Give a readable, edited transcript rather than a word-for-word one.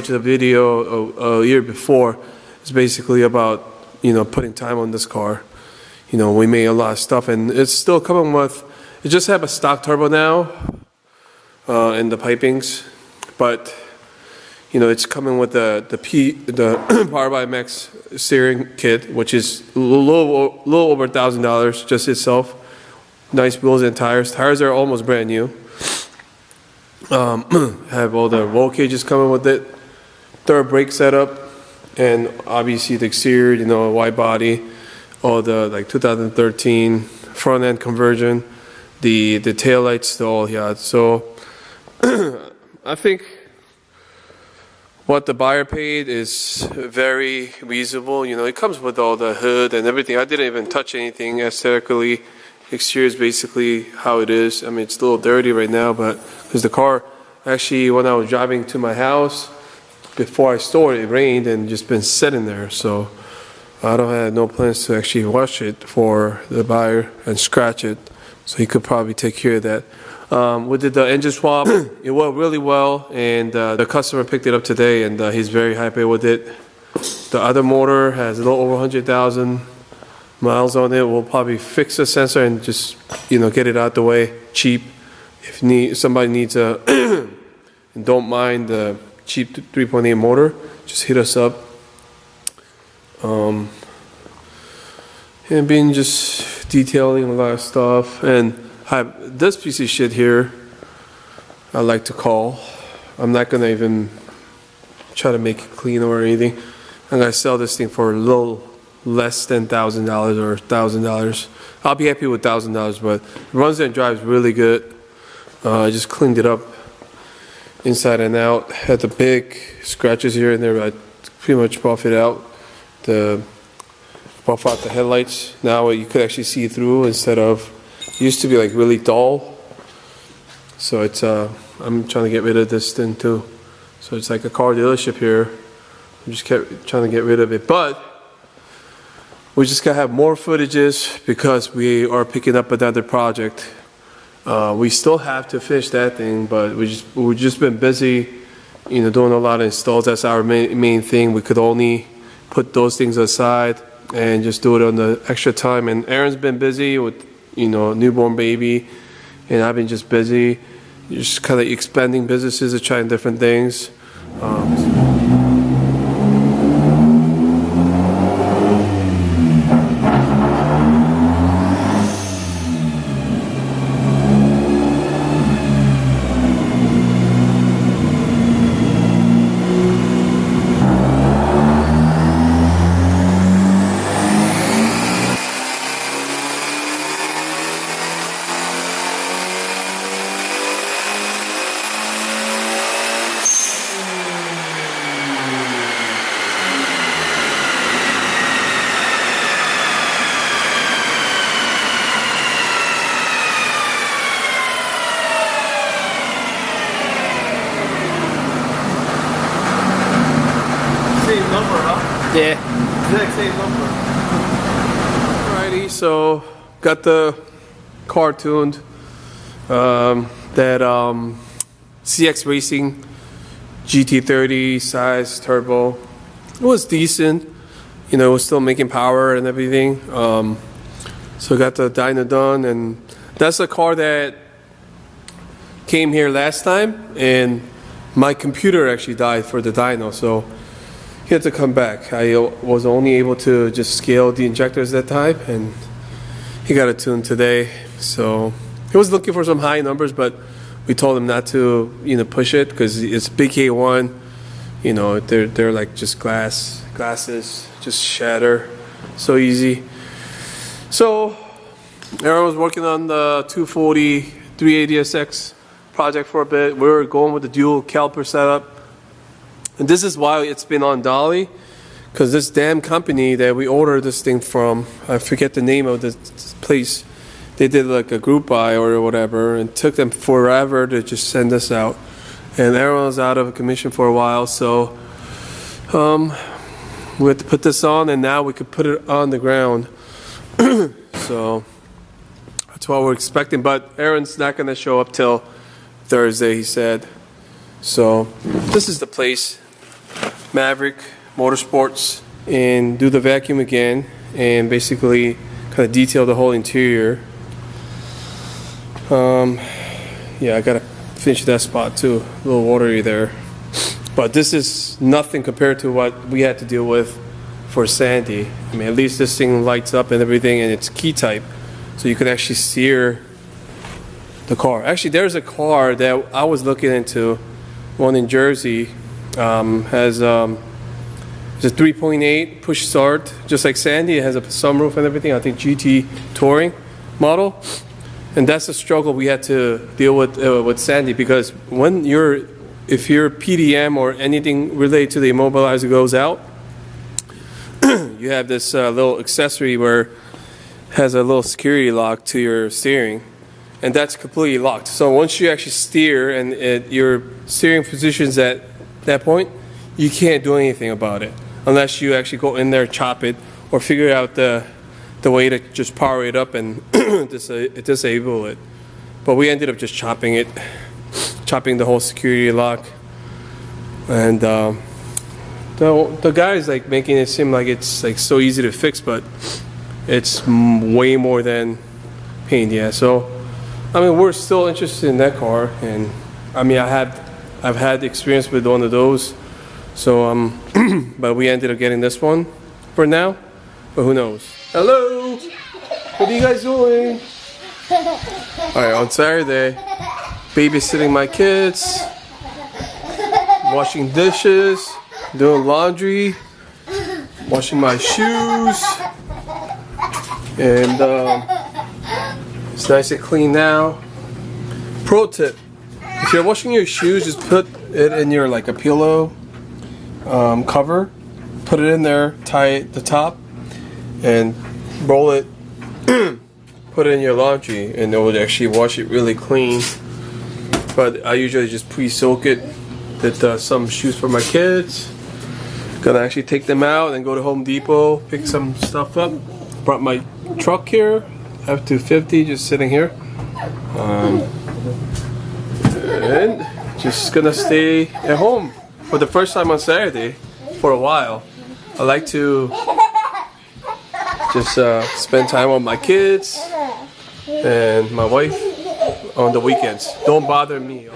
watched a video a year before. It's basically about, you know, putting time on this car. You know, we made a lot of stuff, and it's still coming with, it just have a stock turbo now, and the pipings, but, you know, it's coming with the Power by Max steering kit, which is a little over $1,000 just itself. Nice wheels and tires. Tires are almost brand new. Have all the roll cages coming with it. Third brake setup, and obviously the exterior, you know, wide body, all the like 2013 front end conversion, the tail lights, the all yacht. So I think what the buyer paid is very reasonable. You know, it comes with all the hood and everything. I didn't even touch anything aesthetically. Exterior is basically how it is. I mean, it's a little dirty right now, but because the car, actually, when I was driving to my house, before I stored it, it rained and just been sitting there. So I don't have no plans to actually wash it for the buyer and scratch it. So he could probably take care of that. We did the engine swap. It went really well, and the customer picked it up today, and he's very happy with it. The other motor has a little over 100,000 miles on it. We'll probably fix the sensor and just, you know, get it out the way cheap. If somebody needs a and don't mind the cheap 3.8 motor, just hit us up. And been just detailing a lot of stuff, and have this piece of shit here I like to call. I'm not gonna even try to make it clean or anything. I'm gonna sell this thing for a little less than $1,000 or $1,000. I'll be happy with $1,000, but it runs and drives really good. I just cleaned it up inside and out. Had the big scratches here and there, but I pretty much buffed it out. Buff out the headlights. Now you could actually see through instead of, it used to be like really dull. So it's I'm trying to get rid of this thing too. So it's like a car dealership here. I just kept trying to get rid of it, but we just gotta have more footages because we are picking up another project. We still have to finish that thing, but we've just been busy, you know, doing a lot of installs. That's our main thing. We could only put those things aside and just do it on the extra time. And Aaron's been busy with, you know, newborn baby, and I've been just busy, just kind of expanding businesses and trying different things. Yeah. Exact same number. Alrighty, so got the car tuned. That CX Racing GT30 size turbo. It was decent. You know, it was still making power and everything. So got the dyno done, and that's a car that came here last time, and my computer actually died for the dyno, so he had to come back. I was only able to just scale the injectors that time, and he got it tuned today. So he was looking for some high numbers, but we told him not to, you know, push it because it's big K1. You know, they're like just glasses, just shatter, so easy. So Aaron was working on the 240 380SX project for a bit. We were going with the dual caliper setup. And this is why it's been on dolly, because this damn company that we ordered this thing from, I forget the name of this place, they did like a group buy or whatever, and it took them forever to just send us out. And Aaron was out of commission for a while, so we had to put this on, and now we could put it on the ground. So that's what we're expecting, but Aaron's not going to show up till Thursday, he said. So this is the place. Maverick Motorsports and do the vacuum again and basically kind of detail the whole interior. Yeah, I gotta finish that spot too. A little watery there, but this is nothing compared to what we had to deal with for Sandy. I mean, at least this thing lights up and everything, and it's key type, so you can actually steer the car. Actually, there's a car that I was looking into, one in Jersey, has it's a 3.8 push start, just like Sandy. It has a sunroof and everything. I think GT Touring model, and that's the struggle we had to deal with Sandy, because when if your PDM or anything related to the immobilizer goes out, you have this little accessory where it has a little security lock to your steering, and that's completely locked. So once you actually steer and your steering position's at that point, you can't do anything about it unless you actually go in there, chop it, or figure out the way to just power it up and disable it. But we ended up just chopping the whole security lock, and the guy's like making it seem like it's like so easy to fix, but it's way more than pain. Yeah, so I mean, we're still interested in that car, and I mean, I've had experience with one of those, so but we ended up getting this one for now, but who knows. Hello, what are you guys doing? All right, on Saturday, babysitting my kids, washing dishes, doing laundry, washing my shoes, and it's nice and clean now. Pro tip: if you're washing your shoes, just put it in your like a pillow cover, put it in there, tie the top, and roll it. Put it in your laundry, and it will actually wash it really clean. But I usually just pre-soak it with some shoes for my kids. Gonna actually take them out and go to Home Depot, pick some stuff up. Brought my truck here, F-250, just sitting here. And just gonna stay at home for the first time on Saturday for a while. I like to just spend time with my kids and my wife on the weekends. Don't bother me.